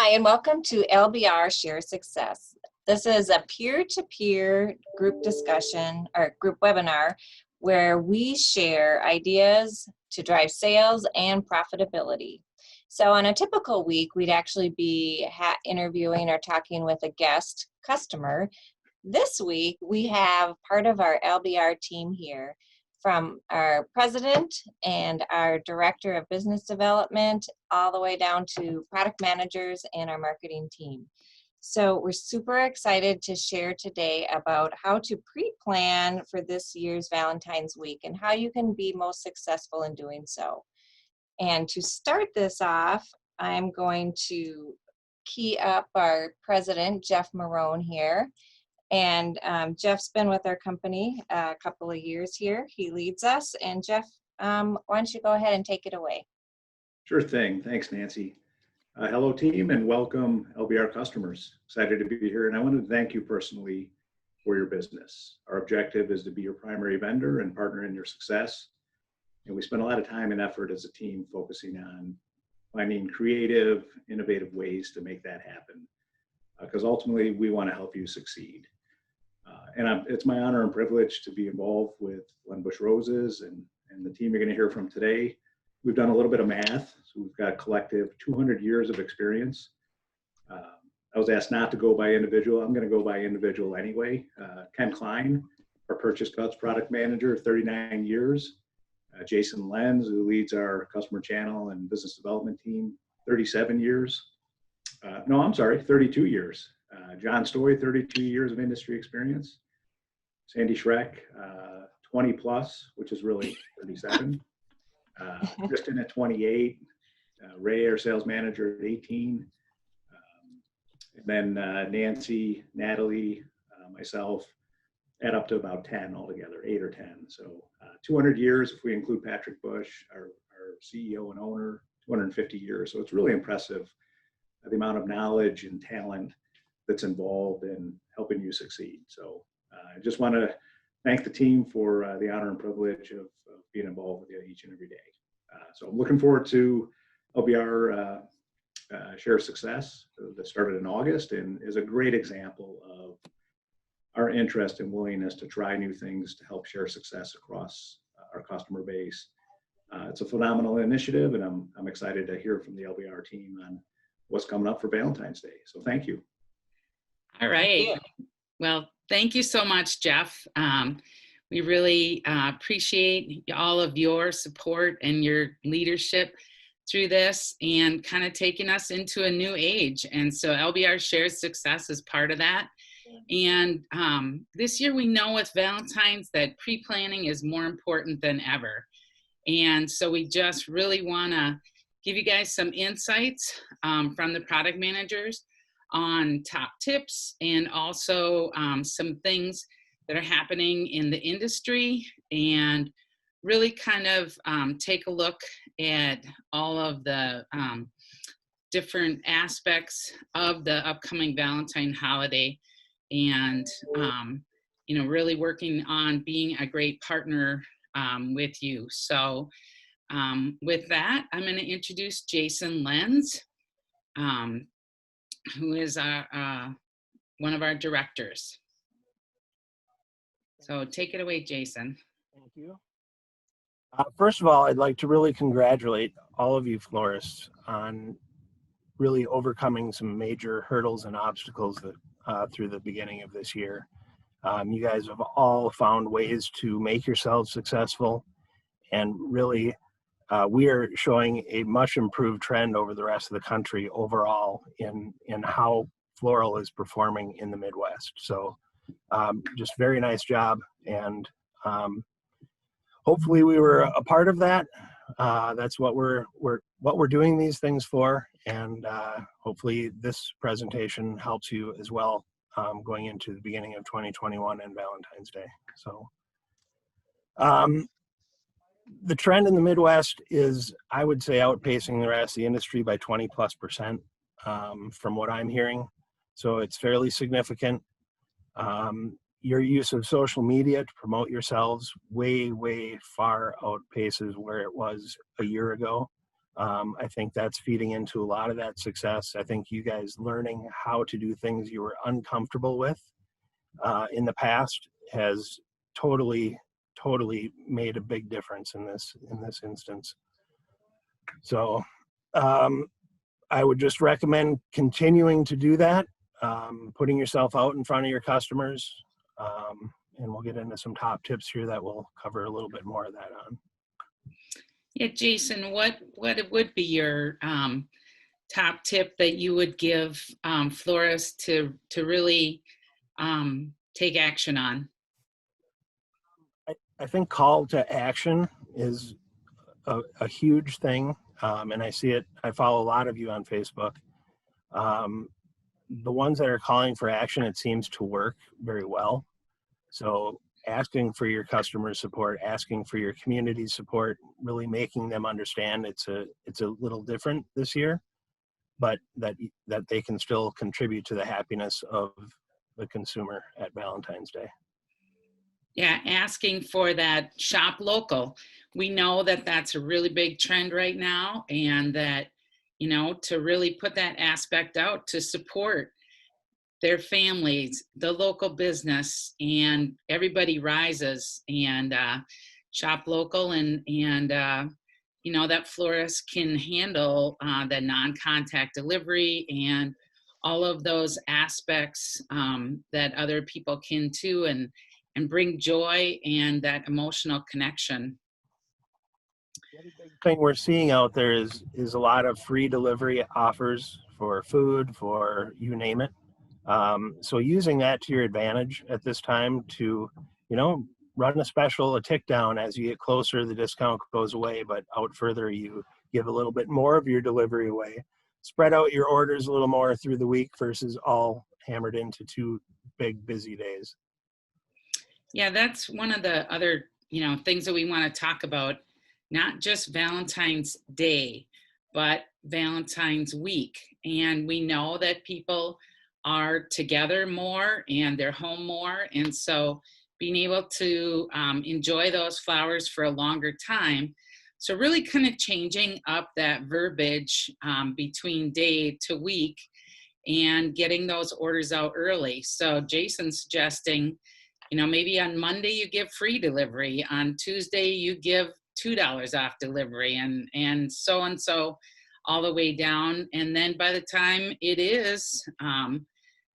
Hi, and welcome to LBR Share Success. This is a peer-to-peer group discussion or group webinar where we share ideas to drive sales and profitability. So on a typical week, we'd actually be interviewing or talking with a guest customer. This week, we have part of our LBR team here, from our president and our director of business development all the way down to product managers and our marketing team. So we're super excited to share today about how to pre-plan for this year's Valentine's week and how you can be most successful in doing so. And to start this off, I'm going to key up our president, Jeff Marone, here. And Jeff's been with our company a couple of years here. He leads us. And Jeff, why don't you go ahead and take it away? Sure thing. Thanks, Nancy. Hello, team, and welcome LBR customers. Excited to be here. And I want to thank you personally for your business. Our objective is to be your primary vendor and partner in your success. And we spend a lot of time and effort as a team focusing on finding creative, innovative ways to make that happen. Because ultimately, we want to help you succeed. It's my honor and privilege to be involved with Len Busch Roses and the team you're going to hear from today. We've done a little bit of math, so we've got a collective 200 years of experience. I was asked not to go by individual. I'm going to go by individual anyway. Ken Klein, our Purchase Cuts product manager, 39 years. Jason Lenz, who leads our customer channel and business development team, 37 years. 32 years. John Story, 32 years of industry experience. Sandy Schreck, 20 plus, which is really 37. Kristen at 28. Ray, our sales manager, at 18. And then Nancy, Natalie, myself, add up to about 10 altogether, 8 or 10. So 200 years, if we include Patrick Busch, our CEO and owner, 250 years. So it's really impressive, the amount of knowledge and talent that's involved in helping you succeed. So I just want to thank the team for the honor and privilege of being involved with you each and every day. So I'm looking forward to LBR Share Success that started in August and is a great example of our interest and willingness to try new things to help share success across our customer base. It's a phenomenal initiative, and I'm excited to hear from the LBR team on what's coming up for Valentine's Day. So thank you. All right. Well, thank you so much, Jeff. We really appreciate all of your support and your leadership through this and kind of taking us into a new age. And so LBR Shares Success is part of that. And this year we know with Valentine's that pre-planning is more important than ever. And so we just really want to give you guys some insights from the product managers on top tips and also some things that are happening in the industry, and really kind of take a look at all of the different aspects of the upcoming Valentine holiday, and really working on being a great partner with you. So with that, I'm going to introduce Jason Lenz, who is one of our directors. So take it away, Jason. Thank you. First of all, I'd like to really congratulate all of you florists on really overcoming some major hurdles and obstacles that through the beginning of this year. You guys have all found ways to make yourselves successful, and really we are showing a much improved trend over the rest of the country overall in how floral is performing in the Midwest. So just very nice job, and hopefully we were a part of that. That's what we're doing these things for, and hopefully this presentation helps you as well going into the beginning of 2021 and Valentine's Day. So the trend in the Midwest is, I would say, outpacing the rest of the industry by 20+% from what I'm hearing. So it's fairly significant. Your use of social media to promote yourselves way far outpaces where it was a year ago. I think that's feeding into a lot of that success. I think you guys learning how to do things you were uncomfortable with in the past has totally made a big difference in this instance. So I would just recommend continuing to do that, putting yourself out in front of your customers, and we'll get into some top tips here that will cover a little bit more of that on. Yeah, Jason, what would be your top tip that you would give florists to really take action on? I think call to action is a huge thing, and I see it. I follow a lot of you on Facebook. The ones that are calling for action, it seems to work very well. So asking for your customer support, asking for your community support, really making them understand it's a little different this year, but that they can still contribute to the happiness of the consumer at Valentine's Day. Yeah, asking for that shop local. We know that that's a really big trend right now, and that, you know, to really put that aspect out to support their families, the local business, and everybody rises and shop local, and you know, that florist can handle the non-contact delivery and all of those aspects that other people can too, and bring joy and that emotional connection. The other big thing we're seeing out there is a lot of free delivery offers for food, for you name it. So using that to your advantage at this time to, you know, run a special, a tick down as you get closer, the discount goes away, but out further, you give a little bit more of your delivery away. Spread out your orders a little more through the week versus all hammered into 2 big busy days. Yeah, that's one of the other, you know, things that we want to talk about, not just Valentine's Day, but Valentine's week. And we know that people are together more and they're home more. And so being able to enjoy those flowers for a longer time. So really kind of changing up that verbiage between day to week and getting those orders out early. So Jason's suggesting, you know, maybe on Monday you give free delivery, on Tuesday you give $2 off delivery, and so all the way down. And then by the time it is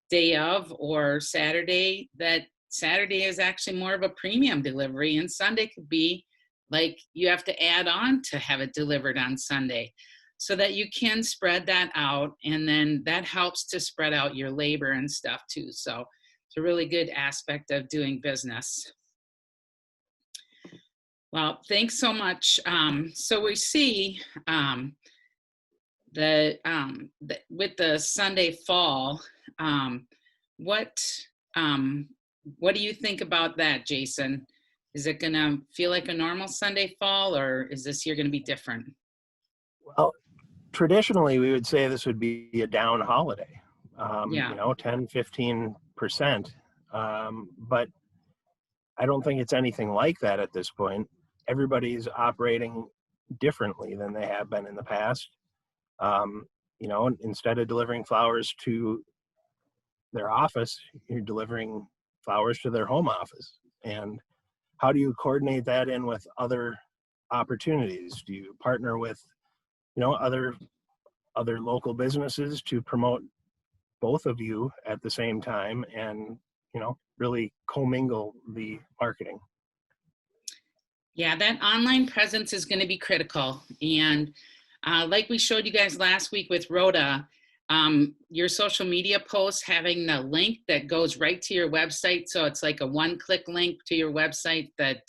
day of or Saturday, that Saturday is actually more of a premium delivery, and Sunday could be like you have to add on to have it delivered on Sunday, so that you can spread that out, and then that helps to spread out your labor and stuff too. So it's a really good aspect of doing business. Well, thanks so much. So we see with the Sunday fall, what do you think about that, Jason? Is it gonna feel like a normal Sunday fall, or is this year gonna be different? Well, traditionally we would say this would be a down holiday, Yeah. you know, 10-15%. But I don't think it's anything like that at this point. Everybody's operating differently than they have been in the past. You know, instead of delivering flowers to their office, you're delivering flowers to their home office. And how do you coordinate that in with other opportunities? Do you partner with, you know, other local businesses to promote both of you at the same time, and, you know, really commingle the marketing? Yeah, that online presence is going to be critical. And like we showed you guys last week with Rhoda, your social media posts having the link that goes right to your website. So it's like a one-click link to your website that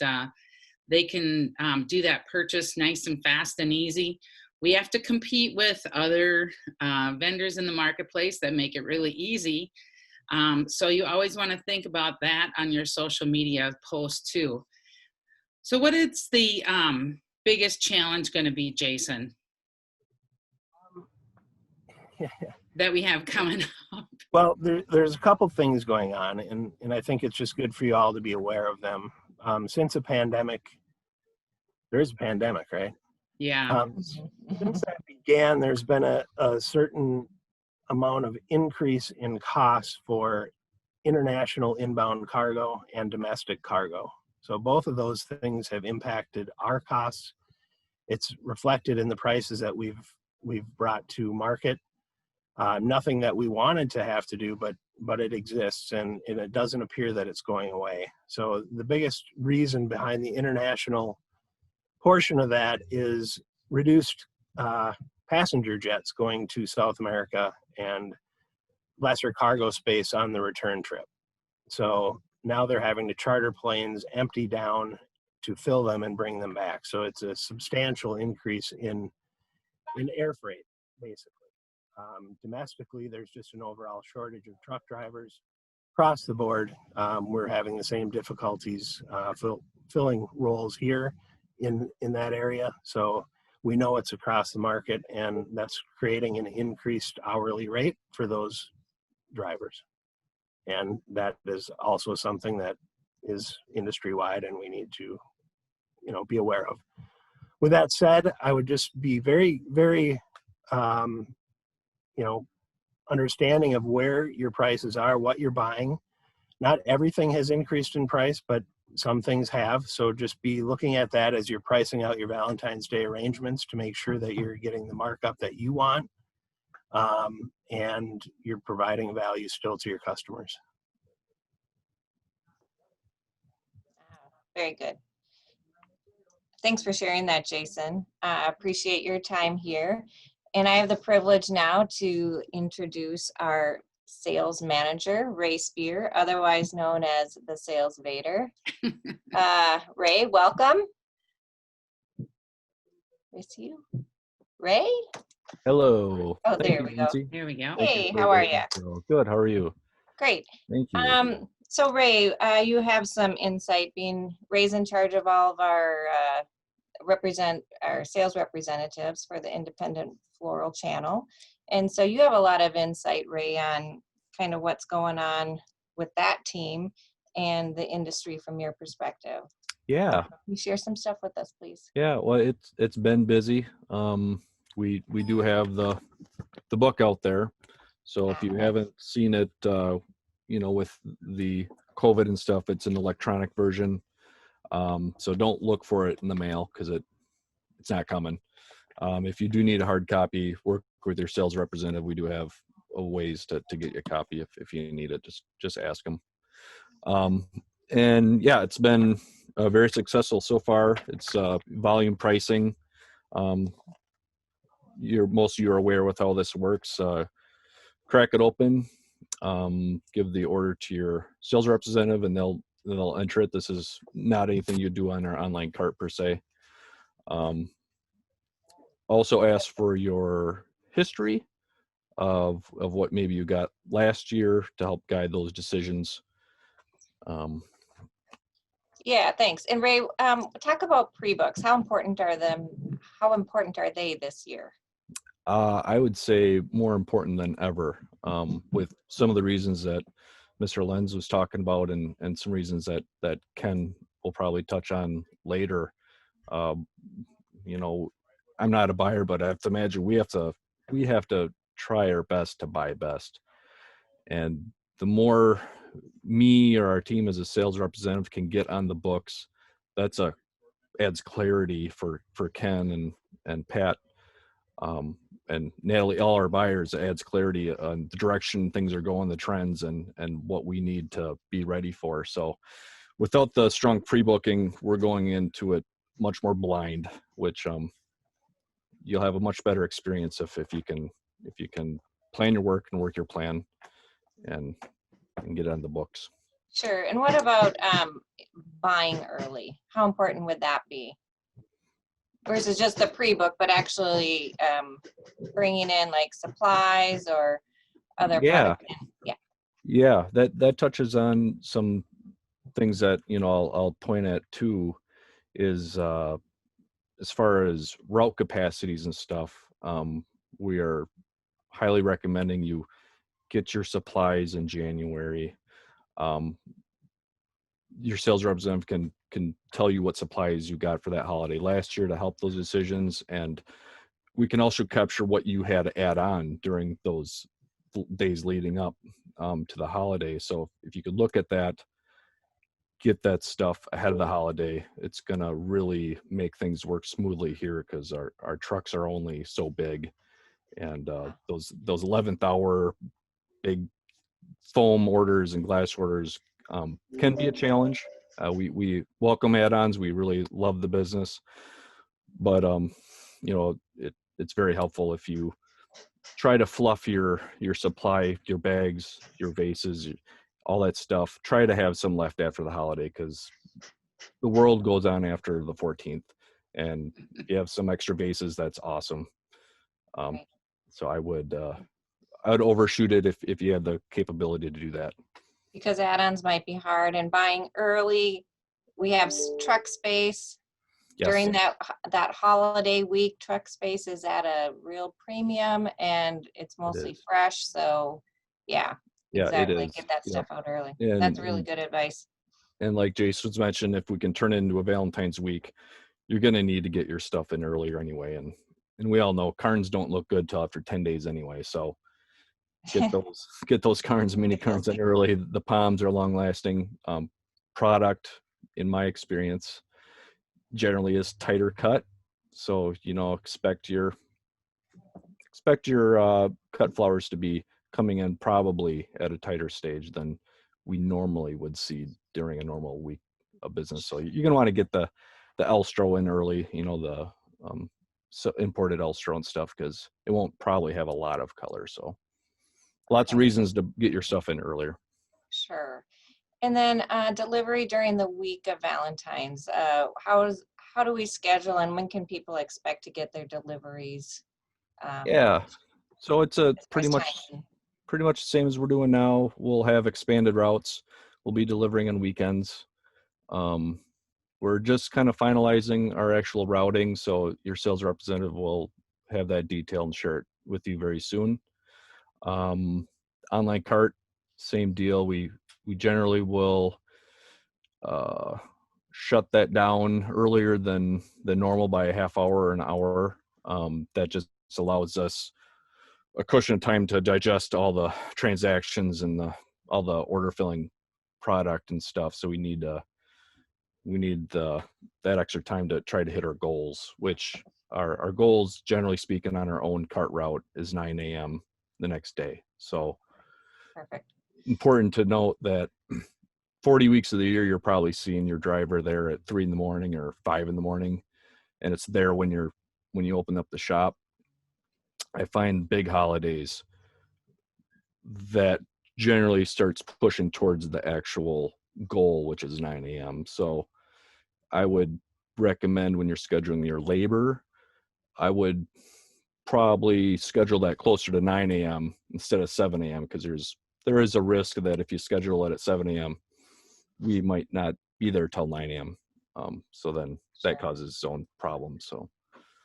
they can do that purchase nice and fast and easy. We have to compete with other vendors in the marketplace that make it really easy. So you always want to think about that on your social media posts too. So what is the biggest challenge going to be, Jason, that we have coming up? Well, there's a couple things going on, and I think it's just good for you all to be aware of them. Since a pandemic, there is a pandemic, right? Yeah. Since that began, there's been a certain amount of increase in costs for international inbound cargo and domestic cargo. So both of those things have impacted our costs. It's reflected in the prices that we've brought to market. Nothing that we wanted to have to do, but it exists, and it doesn't appear that it's going away. So the biggest reason behind the international portion of that is reduced passenger jets going to South America and lesser cargo space on the return trip. So now they're having to charter planes, empty down to fill them and bring them back. So it's a substantial increase in air freight, basically. Domestically, there's just an overall shortage of truck drivers across the board. We're having the same difficulties filling roles here in that area. So we know it's across the market, and that's creating an increased hourly rate for those drivers. And that is also something that is industry-wide, and we need to, be aware of. With that said, I would just be very, very, understanding of where your prices are, what you're buying. Not everything has increased in price, but some things have. So just be looking at that as you're pricing out your Valentine's Day arrangements to make sure that you're getting the markup that you want, and you're providing value still to your customers. Very good. Thanks for sharing that, Jason. I appreciate your time here. And I have the privilege now to introduce our sales manager, Ray Spear, otherwise known as the Sales Vader. Ray, welcome. I see you. Ray? Hello. Oh, Thank there you, we go. Nancy. There we go. Thank Hey, for how are the you? intro. Good. How are you? Great. Thank you. So Ray, you have some insight. Ray's in charge of all of our sales representatives for the independent floral channel. And so you have a lot of insight, Ray, on kind of what's going on with that team and the industry from your perspective. Yeah. Can you share some stuff with us, please? Yeah. Well, it's been busy. We do have the book out there. So if you haven't seen it, with the COVID and stuff, it's an electronic version. So don't look for it in the mail because it's not coming. If you do need a hard copy, work with your sales representative. We do have ways to get you a copy if you need it. Just ask them. And yeah, it's been very successful so far. It's volume pricing. Most of you are aware with how this works. Crack it open, give the order to your sales representative, and they'll enter it. This is not anything you do on our online cart per se. Also ask for your history of what maybe you got last year to help guide those decisions. Yeah, thanks. And Ray, talk about pre-books. How important are they this year? I would say more important than ever, with some of the reasons that Mr. Lenz was talking about, and some reasons that Ken will probably touch on later. I'm not a buyer, but I have to imagine we have to try our best to buy best. And the more me or our team as a sales representative can get on the books, that's adds clarity for Ken and Pat, and Natalie, all our buyers. Adds clarity on the direction things are going, the trends, and what we need to be ready for. So without the strong pre-booking, we're going into it much more blind, which you'll have a much better experience if you can plan your work and work your plan and get on the books. Sure. And what about buying early? How important would that be? Versus just the pre-book, but actually bringing in like supplies or other products. Yeah, that touches on some things that I'll point at too, is as far as route capacities and stuff. We are highly recommending you get your supplies in January. your sales representative can tell you what supplies you got for that holiday last year to help those decisions. And we can also capture what you had to add on during those days leading up to the holiday. So if you could look at that, get that stuff ahead of the holiday, it's going to really make things work smoothly here, because our trucks are only so big. And those 11th hour big foam orders and glass orders can be a challenge. We welcome add-ons. We really love the business, but it's very helpful if you try to fluff your supply, your bags, your vases, all that stuff. Try to have some left after the holiday, because the world goes on after the 14th, and if you have some extra vases, that's awesome. So I would overshoot it if you have the capability to do that. Because add-ons might be hard, and buying early, we have truck space. Yes. During that holiday week, truck space is at a real premium, and it's mostly fresh. So yeah, exactly. It is. Get that stuff out early. And, That's really good advice. And like Jason's mentioned, if we can turn it into a Valentine's week, you're going to need to get your stuff in earlier anyway. And we all know Carns don't look good till after 10 days anyway. So get those Carns, mini Carns in early. The palms are long lasting. Product, in my experience, generally is tighter cut. So, expect your cut flowers to be coming in probably at a tighter stage than we normally would see during a normal week of business. So you're going to want to get the Elstro in early, the imported Elstro and stuff, because it won't probably have a lot of color. So lots of reasons to get your stuff in earlier. Sure. And then delivery during the week of Valentine's. How do we schedule, and when can people expect to get their deliveries? So it's pretty much the same as we're doing now. We'll have expanded routes. We'll be delivering on weekends. We're just kind of finalizing our actual routing, so your sales representative will have that detail and share it with you very soon. Online cart, same deal. We generally will shut that down earlier than normal by a half hour or an hour. That just allows us a cushion of time to digest all the transactions and all the order filling product and stuff. So we need that extra time to try to hit our goals, which our goals, generally speaking, on our own cart route is 9 a.m. the next day. So perfect. Important to note that 40 weeks of the year, you're probably seeing your driver there at 3 a.m. or 5 a.m, and it's there when you open up the shop. I find big holidays that generally starts pushing towards the actual goal, which is 9 a.m. So I would recommend, when you're scheduling your labor, I would probably schedule that closer to 9 a.m. instead of 7 a.m. because there is a risk that if you schedule it at 7 a.m., we might not be there till 9 a.m. So then that causes its own problems. So.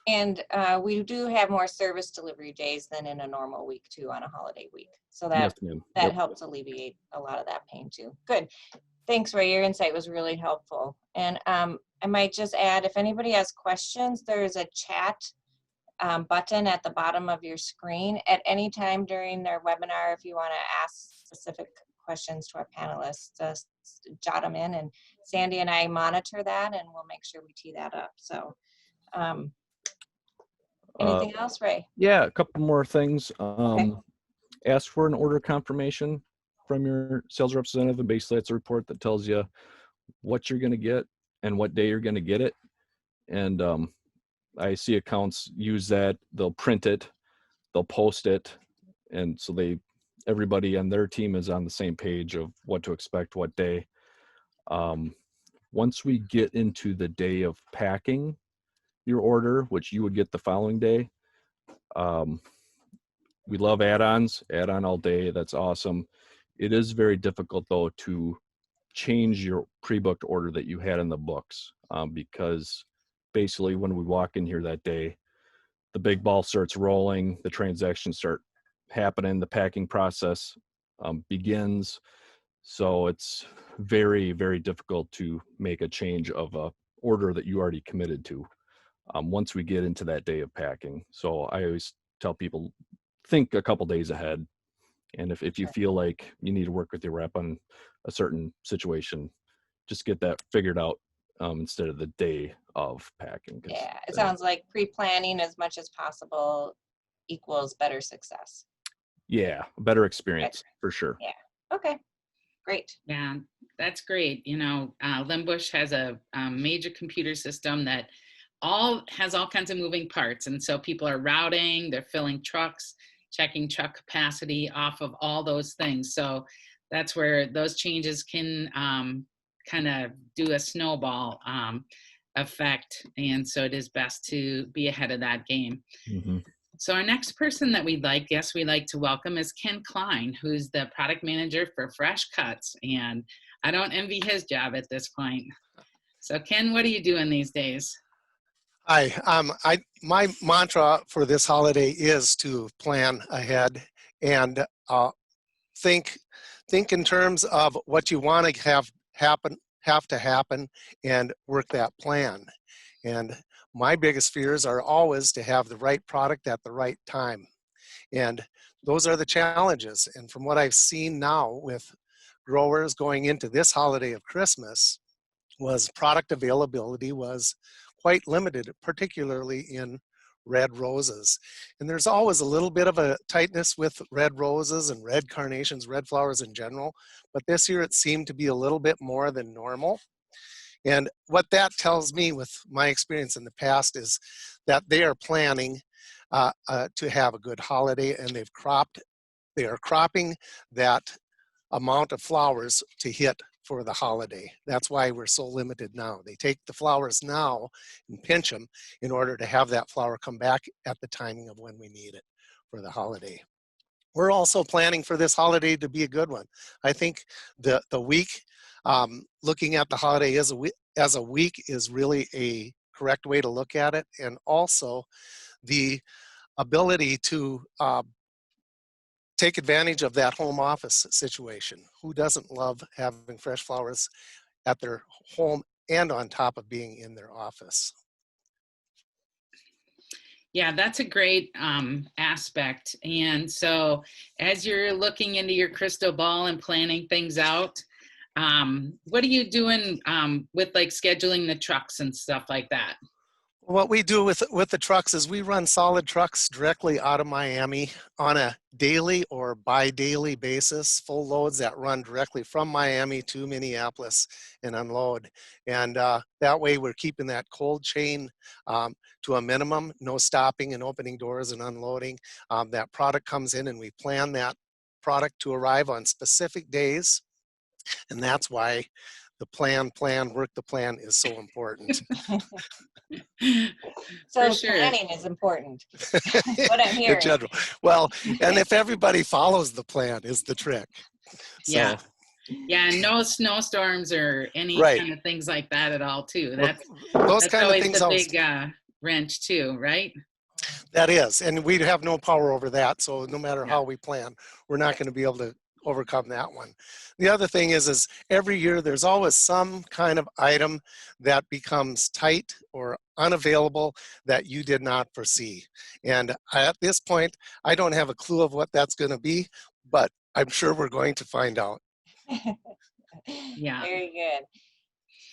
And we do have more service delivery days than in a normal week too, on a holiday week. So that helps alleviate a lot of that pain too. Good. Thanks, Ray. Your insight was really helpful. And I might just add, if anybody has questions, there's a chat button at the bottom of your screen at any time during their webinar. If you want to ask specific questions to our panelists, just jot them in, and Sandy and I monitor that, and we'll make sure we tee that up. So anything else, Ray? Yeah, a couple more things. Okay. Ask for an order confirmation from your sales representative, and basically it's a report that tells you what you're going to get and what day you're going to get it. And I see accounts use that. They'll print it, they'll post it, and so everybody on their team is on the same page of what to expect, what day. Once we get into the day of packing your order, which you would get the following day, we love add-ons, add-on all day. That's awesome. It is very difficult though to change your pre-booked order that you had in the books, because basically when we walk in here that day, the big ball starts rolling, the transactions start happening, the packing process begins. So it's very, very difficult to make a change of a order that you already committed to once we get into that day of packing. So I always tell people, think a couple days ahead. And if you feel like you need to work with your rep on a certain situation, just get that figured out instead of the day of packing. Yeah, it sounds like pre-planning as much as possible equals better success. Yeah, a better experience for sure. Yeah. Okay. Great. Yeah, that's great. You know, Len Busch has a major computer system that has all kinds of moving parts. And so people are routing, they're filling trucks, checking truck capacity off of all those things. So that's where those changes can kind of do a snowball effect. And so it is best to be ahead of that game. Mm-hmm. So our next person that we'd like to welcome is Ken Klein, who's the product manager for Fresh Cuts. And I don't envy his job at this point. So Ken, what are you doing these days? Hi, my mantra for this holiday is to plan ahead and think in terms of what you want to have to happen, and work that plan. And my biggest fears are always to have the right product at the right time. And those are the challenges. And from what I've seen now with growers going into this holiday of Christmas, was product availability was quite limited, particularly in red roses. And there's always a little bit of a tightness with red roses and red carnations, red flowers in general. But this year it seemed to be a little bit more than normal. And what that tells me with my experience in the past is that they are planning to have a good holiday, and they are cropping that amount of flowers to hit for the holiday. That's why we're so limited now. They take the flowers now and pinch them in order to have that flower come back at the timing of when we need it for the holiday. We're also planning for this holiday to be a good one. I think the week, looking at the holiday as a week is really a correct way to look at it. And also the ability to take advantage of that home office situation. Who doesn't love having fresh flowers at their home and on top of being in their office? Yeah, that's a great aspect. And so as you're looking into your crystal ball and planning things out, what are you doing with like scheduling the trucks and stuff like that? What we do with the trucks is we run solid trucks directly out of Miami on a daily or bi-daily basis, full loads that run directly from Miami to Minneapolis and unload. And that way we're keeping that cold chain to a minimum, no stopping and opening doors and unloading. That product comes in and we plan that product to arrive on specific days. And that's why the plan, work the plan is so important. So For sure. planning is important. What I'm hearing. In general. Well, and if everybody follows the plan is the trick. So, Yeah. Yeah, and no snowstorms or any Right. kind of things like that at all too. Well, That's kind of always things the always, big wrench too, right? that is, and we have no power over that. So no matter Yeah. how we plan, we're not going to be able to overcome that one. The other thing is every year there's always some kind of item that becomes tight or unavailable that you did not foresee. And at this point, I don't have a clue of what that's going to be, but I'm sure we're going to find out. Yeah. Very good.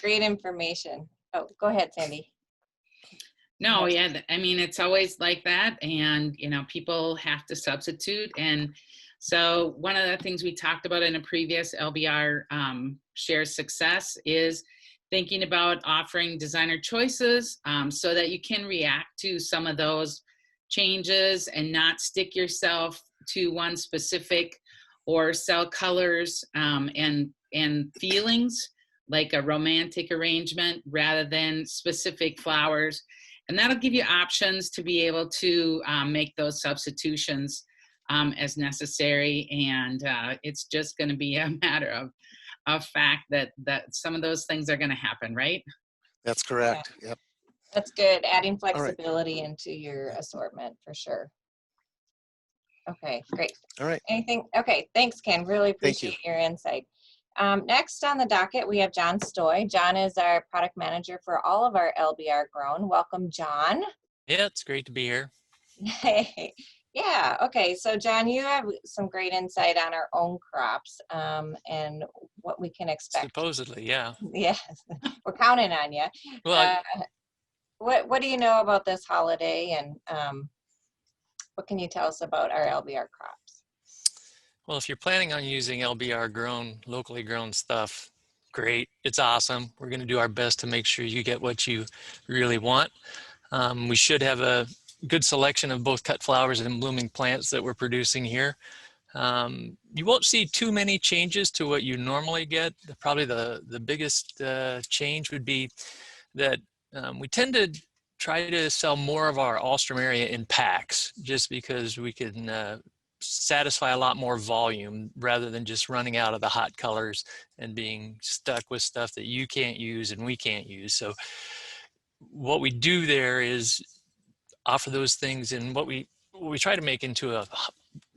Great information. Oh, go ahead, Sandy. No, yeah, I mean, it's always like that. And, you know, people have to substitute. And so one of the things we talked about in a previous LBR Share Success is thinking about offering designer choices so that you can react to some of those changes and not stick yourself to one specific or sell colors and feelings like a romantic arrangement rather than specific flowers. And that'll give you options to be able to make those substitutions as necessary. And it's just going to be a matter of fact that some of those things are going to happen, right? That's correct. Yeah. Yep. That's good. Adding right. flexibility into your assortment for sure. Okay, great. All right. Anything? Okay, thanks, Ken. Really Thank you. appreciate your insight. Next on the docket, we have John Stoy. John is our product manager for all of our LBR grown. Welcome, John. Yeah, it's great to be here. Hey, yeah, okay. So John, you have some great insight on our own crops and what we can expect. Supposedly, yeah. Yes, we're counting on you. Well, What do you know about this holiday, and what can you tell us about our LBR crops? well, if you're planning on using LBR grown, locally grown stuff, great. It's awesome. We're going to do our best to make sure you get what you really want. We should have a good selection of both cut flowers and blooming plants that we're producing here. You won't see too many changes to what you normally get. Probably the biggest change would be that we tend to try to sell more of our Alstroemeria in packs, just because we can satisfy a lot more volume rather than just running out of the hot colors and being stuck with stuff that you can't use and we can't use. So what we do there is offer those things, and what we try to make into a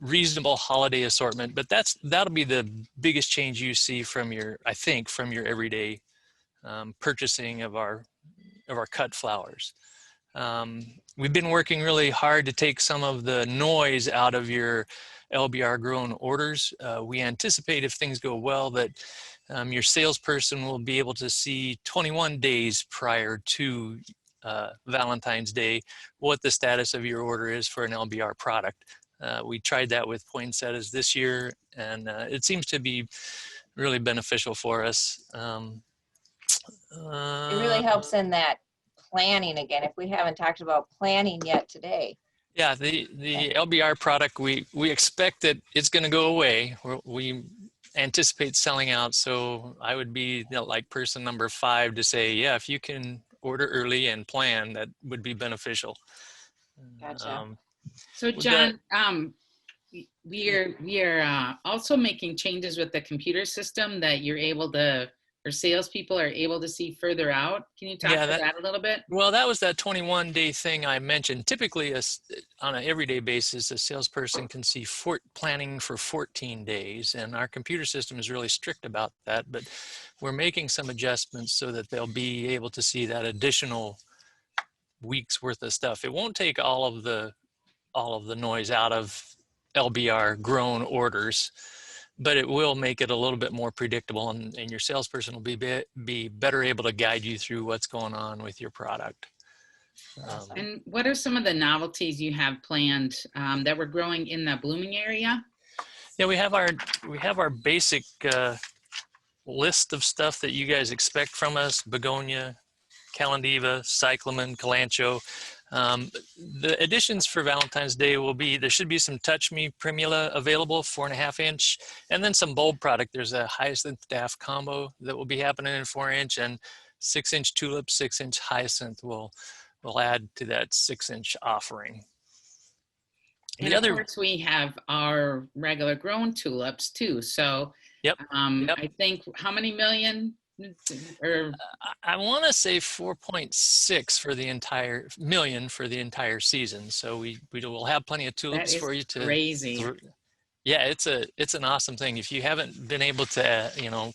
reasonable holiday assortment. But that'll be the biggest change you see from your, I think, from your everyday purchasing of our cut flowers. We've been working really hard to take some of the noise out of your LBR grown orders. We anticipate, if things go well, that your salesperson will be able to see 21 days prior to Valentine's Day what the status of your order is for an LBR product. We tried that with poinsettias this year, and it seems to be really beneficial for us. It really helps in that planning again, if we haven't talked about planning yet today. Yeah, the LBR product, we expect that it's going to go away. We anticipate selling out, so I would be like person number 5 to say, yeah, if you can order early and plan, that would be beneficial. Gotcha. So John, we are also making changes with the computer system that you're able to, or salespeople are able to see further out. Can you talk about that a little bit? Well, that was that 21-day thing I mentioned. Typically, on an everyday basis, a salesperson can see planning for 14 days, and our computer system is really strict about that. But we're making some adjustments so that they'll be able to see that additional week's worth of stuff. It won't take all of the noise out of LBR grown orders, but it will make it a little bit more predictable, and your salesperson will be better able to guide you through what's going on with your product. And what are some of the novelties you have planned that we're growing in the blooming area? Yeah, we have our basic list of stuff that you guys expect from us: begonia, calendiva, cyclamen, kalanchoe. The additions for Valentine's Day will be, there should be some Touch Me Primula available, 4.5 inch, and then some bulb product. There's a hyacinth daff combo that will be happening in 4 inch, and 6 inch tulip, 6 inch hyacinth will add to that 6 inch offering. And of course we have our regular grown tulips too. So yep. I think how many million? Or I want to say 4.6 for the entire million for the entire season. So we will have plenty of tulips for you to. Crazy. Yeah, it's an awesome thing. If you haven't been able to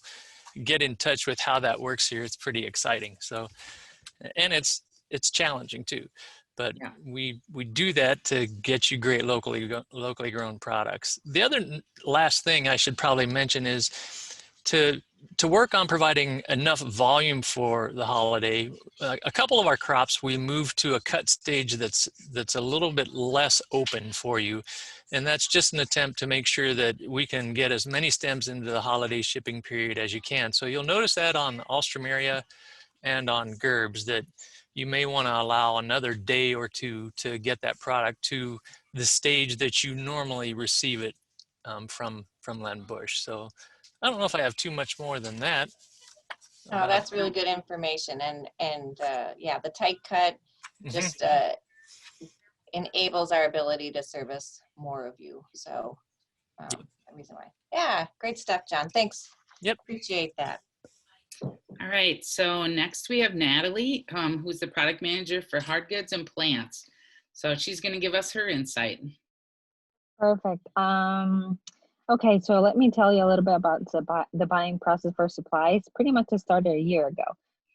get in touch with how that works here, it's pretty exciting. So, and it's challenging too, but yeah, we do that to get you great locally grown products. The other last thing I should probably mention is to work on providing enough volume for the holiday. A couple of our crops we moved to a cut stage that's a little bit less open for you, and that's just an attempt to make sure that we can get as many stems into the holiday shipping period as you can. So you'll notice that on Alstroemeria and on Gerbs that you may want to allow another day or two to get that product to the stage that you normally receive it from Len Busch. So I don't know if I have too much more than that. Oh, that's really good information. And yeah, the tight cut just enables our ability to service more of you. So the reason why. Yeah, great stuff, John. Thanks. Yep. Appreciate that. All right, so next we have Natalie, who's the product manager for hard goods and plants. So she's going to give us her insight. Perfect. Okay, so let me tell you a little bit about the buying process for supplies. Pretty much it started a year ago.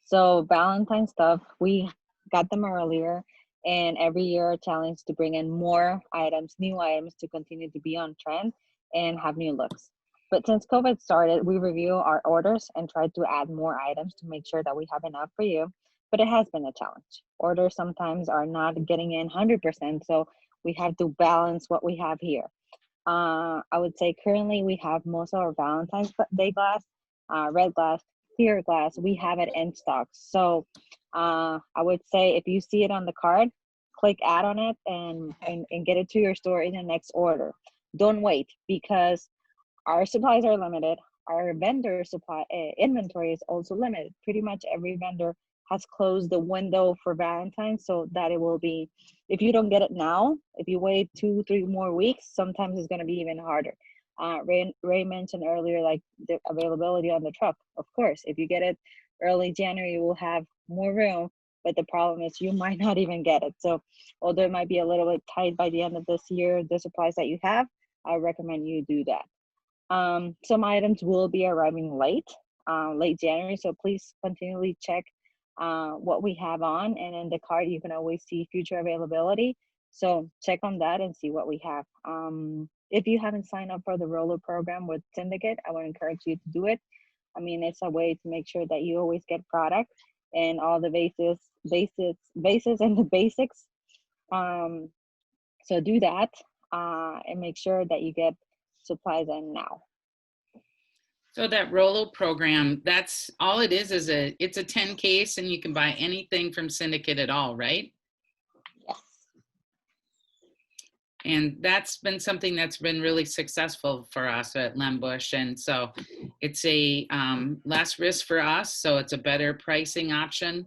So Valentine stuff, we got them earlier, and every year our challenge to bring in more items, new items to continue to be on trend and have new looks. But since COVID started, we review our orders and try to add more items to make sure that we have enough for you. But it has been a challenge. Orders sometimes are not getting in 100%, so we have to balance what we have here. I would say currently we have most of our Valentine's Day glass, red glass, clear glass, we have it in stock. So I would say if you see it on the card, click add on it and get it to your store in the next order. Don't wait because our supplies are limited. Our vendor supply inventory is also limited. Pretty much every vendor has closed the window for Valentine's so that it will be, if you don't get it now, if you wait 2-3 more weeks, sometimes it's going to be even harder. Ray mentioned earlier, like the availability on the truck. Of course, if you get it early January, you will have more room, but the problem is you might not even get it. So although it might be a little bit tight by the end of this year, the supplies that you have, I recommend you do that. Some items will be arriving late January, so please continually check what we have on, and in the card you can always see future availability, so check on that and see what we have. If you haven't signed up for the roller program with Syndicate, I would encourage you to do it. I mean, it's a way to make sure that you always get product and all the bases and the basics. So do that and make sure that you get supplies in now. So that Rolo program, that's all it is it's a 10 case and you can buy anything from Syndicate at all, right? Yes. And that's been something that's been really successful for us at Len Busch. And so it's a less risk for us. So it's a better pricing option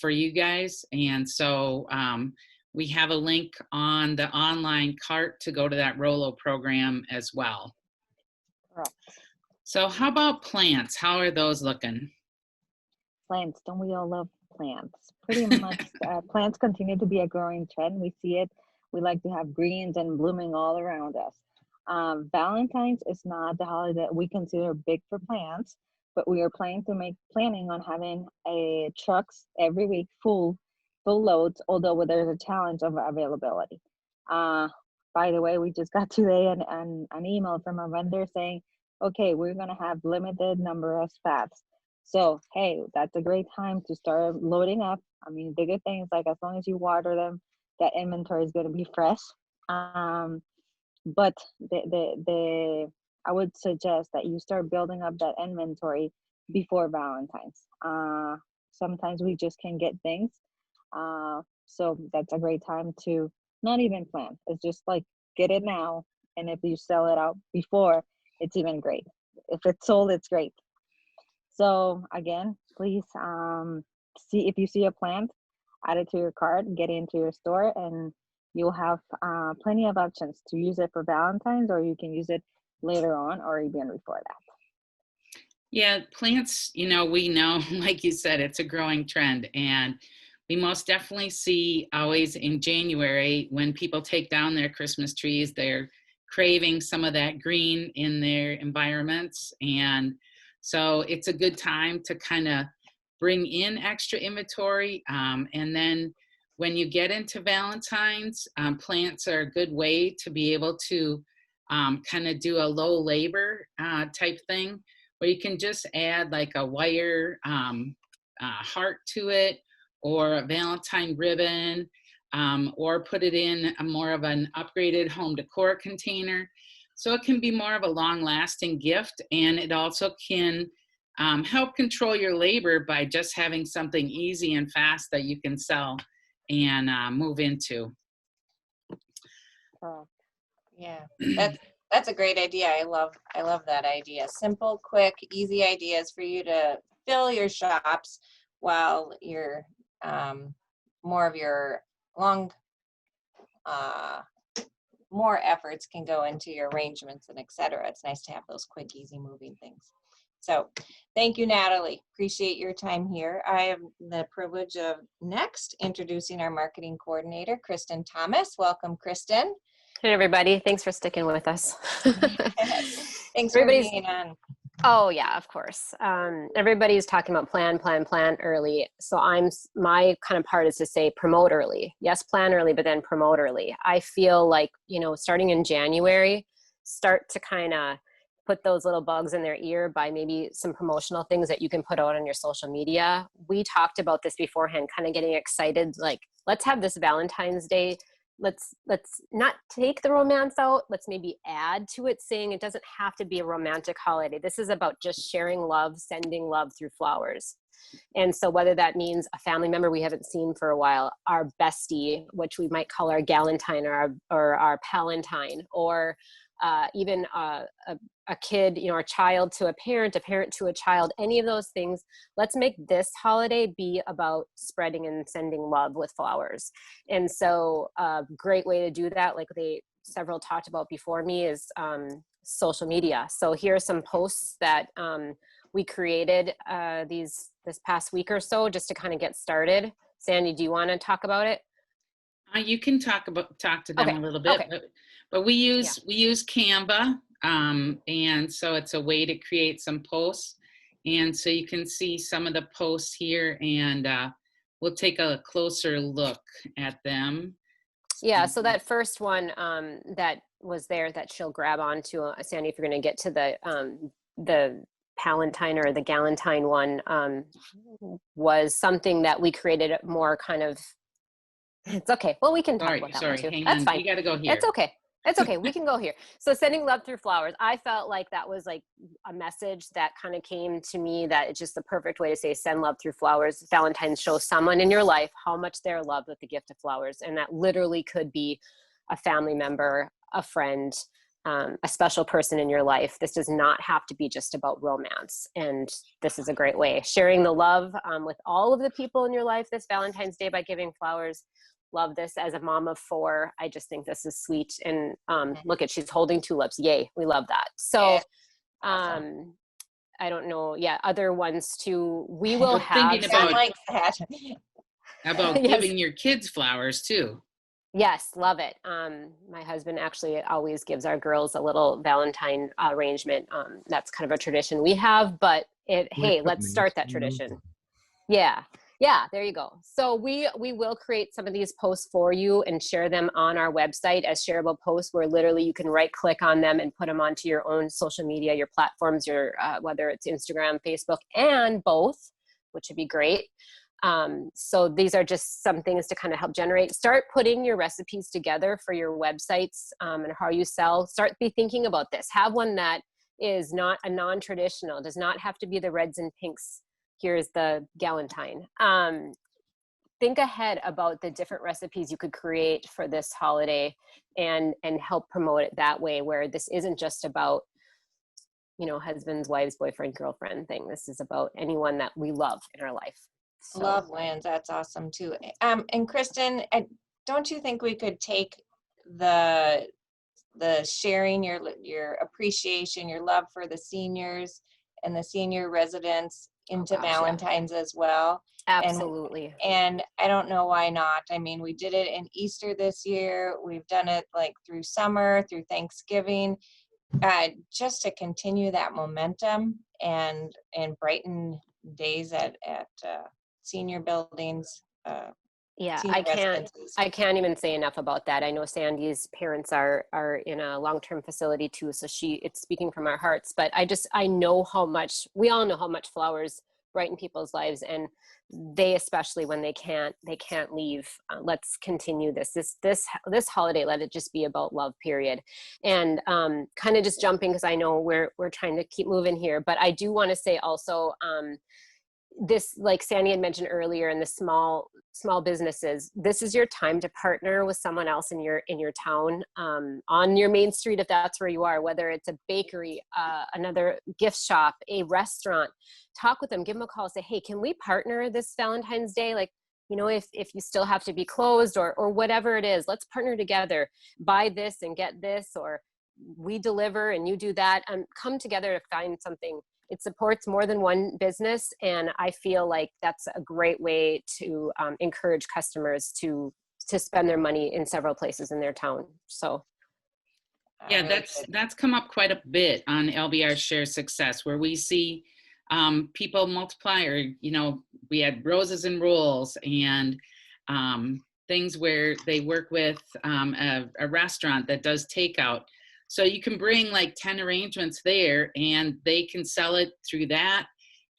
for you guys. And so we have a link on the online cart to go to that Rolo program as well. Correct. So how about plants? How are those looking? Plants, don't we all love plants? Pretty much plants continue to be a growing trend. We see it. We like to have greens and blooming all around us. Valentine's is not the holiday that we consider big for plants, but we are planning on having a trucks every week full loads, although there's a challenge of availability. By the way, we just got today an email from a vendor saying, okay, we're going to have limited number of spats. So, hey, that's a great time to start loading up. I mean, the good thing is, like, as long as you water them, that inventory is going to be fresh. But I would suggest that you start building up that inventory before Valentine's. Sometimes we just can't get things. So that's a great time to not even plan. It's just like, get it now. And if you sell it out before, it's even great. If it's sold, it's great. So again, please see if you see a plant, add it to your cart, get it into your store, and you'll have plenty of options to use it for Valentine's, or you can use it later on or even before that. Yeah, plants, we know, like you said, it's a growing trend. And we most definitely see always in January when people take down their Christmas trees, they're craving some of that green in their environments. And so it's a good time to kind of bring in extra inventory. And then when you get into Valentine's, plants are a good way to be able to kind of do a low labor type thing, where you can just add like a wire heart to it, or a Valentine ribbon, or put it in a more of an upgraded home decor container. So it can be more of a long-lasting gift, and it also can help control your labor by just having something easy and fast that you can sell and move into. Yeah, that's a great idea. I love that idea. Simple, quick, easy ideas for you to fill your shops while you're more of your more efforts can go into your arrangements and etc. It's nice to have those quick, easy moving things. So thank you, Natalie. Appreciate your time here. I have the privilege of next introducing our marketing coordinator, Kristen Thomas. Welcome, Kristen. Hey, everybody. Thanks for sticking with us. Thanks for Everybody's, being on. oh yeah, of course. Everybody's talking about plan early. So my kind of part is to say promote early. Yes, plan early, but then promote early. I feel like, starting in January, start to kind of put those little bugs in their ear by maybe some promotional things that you can put out on your social media. We talked about this beforehand, kind of getting excited, like, let's have this Valentine's Day. Let's not take the romance out. Let's maybe add to it, saying it doesn't have to be a romantic holiday. This is about just sharing love, sending love through flowers. And so whether that means a family member we haven't seen for a while, our bestie, which we might call our galentine or our palentine, or even a kid, a child to a parent to a child, any of those things. Let's make this holiday be about spreading and sending love with flowers. And so a great way to do that, like several talked about before me, is social media. So here are some posts that we created this past week or so, just to kind of get started. Sandy, do you want to talk about it? You can talk to them a little bit, but we use Canva, and so it's a way to create some posts, and so you can see some of the posts here, and we'll take a closer look at them. Yeah, so that first one that was there that she'll grab onto, Sandy, if you're going to get to the palentine or the galentine one, was something that we created more kind of. It's okay. Well, we can talk about that one too. That's fine. You got to go here. It's okay. It's okay. We can go here. So sending love through flowers. I felt like that was like a message that kind of came to me, that it's just the perfect way to say send love through flowers. Valentine's, show someone in your life how much they're loved with the gift of flowers. And that literally could be a family member, a friend, a special person in your life. This does not have to be just about romance. And this is a great way. Sharing the love with all of the people in your life this Valentine's Day by giving flowers. Love this as a mom of 4. I just think this is sweet. And look at, she's holding tulips. Yay. We love that. So awesome. I don't know. Yeah. Other ones too. We will have thinking about, like that. about yes. giving your kids flowers too. Yes. Love it. My husband actually always gives our girls a little Valentine arrangement. That's kind of a tradition we have, but hey, let's start that tradition. Yeah. Yeah, there you go. So we will create some of these posts for you and share them on our website as shareable posts, where literally you can right click on them and put them onto your own social media, your platforms, your whether it's Instagram, Facebook, and both, which would be great. So these are just some things to kind of help start putting your recipes together for your websites and how you sell. Start be thinking about this. Have one that is not a non-traditional, does not have to be the reds and pinks. Here's the galentine. Think ahead about the different recipes you could create for this holiday and help promote it that way, where this isn't just about, husbands, wives, boyfriend, girlfriend thing. This is about anyone that we love in our life. So. Love wins. That's awesome too. And Kristen, don't you think we could take the sharing your appreciation, your love for the seniors and the senior residents into Valentine's as well? Absolutely. And I don't know why not. I mean, we did it in Easter this year. We've done it like through summer, through Thanksgiving, just to continue that momentum and brighten days at senior buildings. Yeah, I can't even say enough about that. I know Sandy's parents are in a long-term facility too, so it's speaking from our hearts. But I know we all know how much flowers brighten people's lives, and they, especially when they can't leave. Let's continue this holiday. Let it just be about love, period. And kind of just jumping, because I know we're trying to keep moving here, but I do want to say also, this, like Sandy had mentioned earlier, in the small businesses, this is your time to partner with someone else in your town, on your main street, if that's where you are, whether it's a bakery, another gift shop, a restaurant. Talk with them, give them a call, say, hey, can we partner this Valentine's Day? Like, if you still have to be closed or whatever it is, let's partner together, buy this and get this, or we deliver and you do that, and come together to find something. It supports more than one business, and I feel like that's a great way to encourage customers to spend their money in several places in their town. So Yeah, Really good. that's come up quite a bit on LBR Share Success, where we see people multiply, or we had roses and rolls and things where they work with a restaurant that does takeout. So you can bring like 10 arrangements there, and they can sell it through that,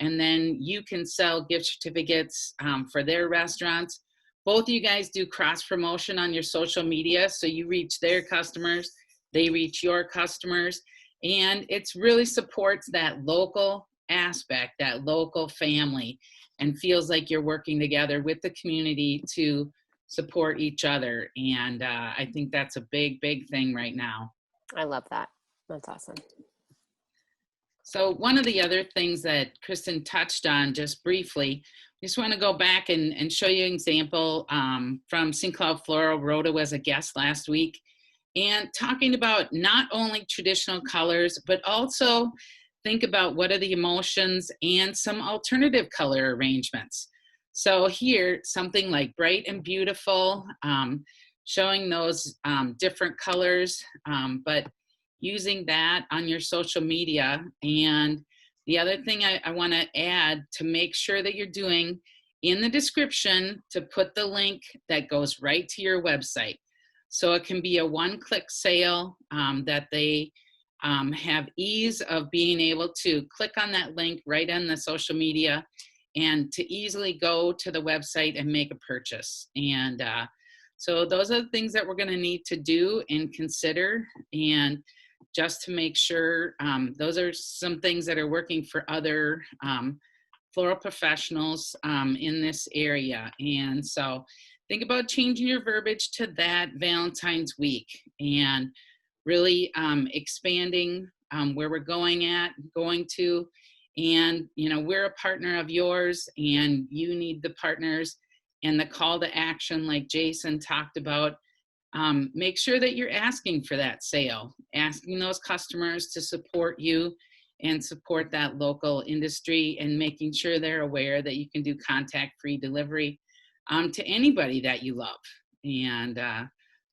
and then you can sell gift certificates for their restaurants. Both of you guys do cross promotion on your social media, so you reach their customers, they reach your customers, and it's really supports that local aspect, that local family, and feels like you're working together with the community to support each other. And I think that's a big thing right now. I love that. That's awesome. So one of the other things that Kristen touched on just briefly, just want to go back and show you an example from St. Cloud Floral. Rhoda was a guest last week, and talking about not only traditional colors, but also think about what are the emotions and some alternative color arrangements. So here, something like Bright and Beautiful, showing those different colors, but using that on your social media. And the other thing I want to add, to make sure that you're doing in the description, to put the link that goes right to your website. So it can be a one-click sale that they have ease of being able to click on that link right on the social media and to easily go to the website and make a purchase. And so those are the things that we're going to need to do and consider, and just to make sure those are some things that are working for other floral professionals in this area. And so think about changing your verbiage to that Valentine's week, and really expanding where we're going to. And, we're a partner of yours, and you need the partners. And the call to action, like Jason talked about, make sure that you're asking for that sale, asking those customers to support you and support that local industry, and making sure they're aware that you can do contact-free delivery to anybody that you love. And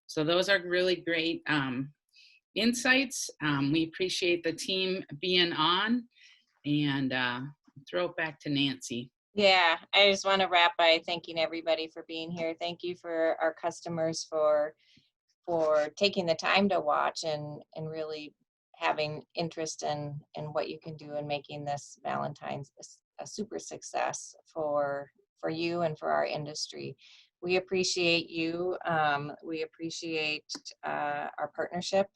so those are really great insights. We appreciate the team being on, and throw it back to Nancy. Yeah, I just want to wrap by thanking everybody for being here. Thank you for our customers for taking the time to watch and really having interest in what you can do in making this Valentine's a super success for you and for our industry. We appreciate you. We appreciate our partnership,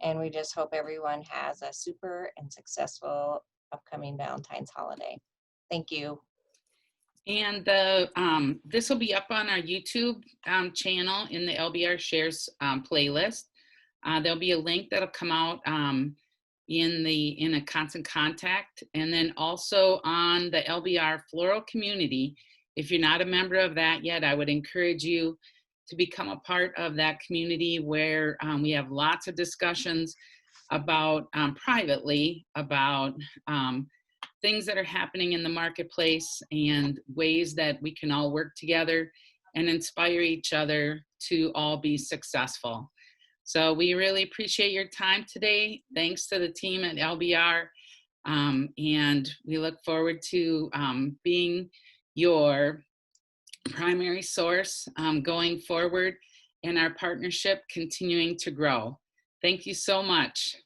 and we just hope everyone has a super and successful upcoming Valentine's holiday. Thank you. And this will be up on our YouTube channel in the LBR Shares playlist. There'll be a link that'll come out in a constant contact, and then also on the LBR Floral community. If you're not a member of that yet, I would encourage you to become a part of that community, where we have lots of discussions about privately about things that are happening in the marketplace, and ways that we can all work together and inspire each other to all be successful. So we really appreciate your time today. Thanks to the team at LBR. And we look forward to being your primary source going forward, and our partnership continuing to grow. Thank you so much.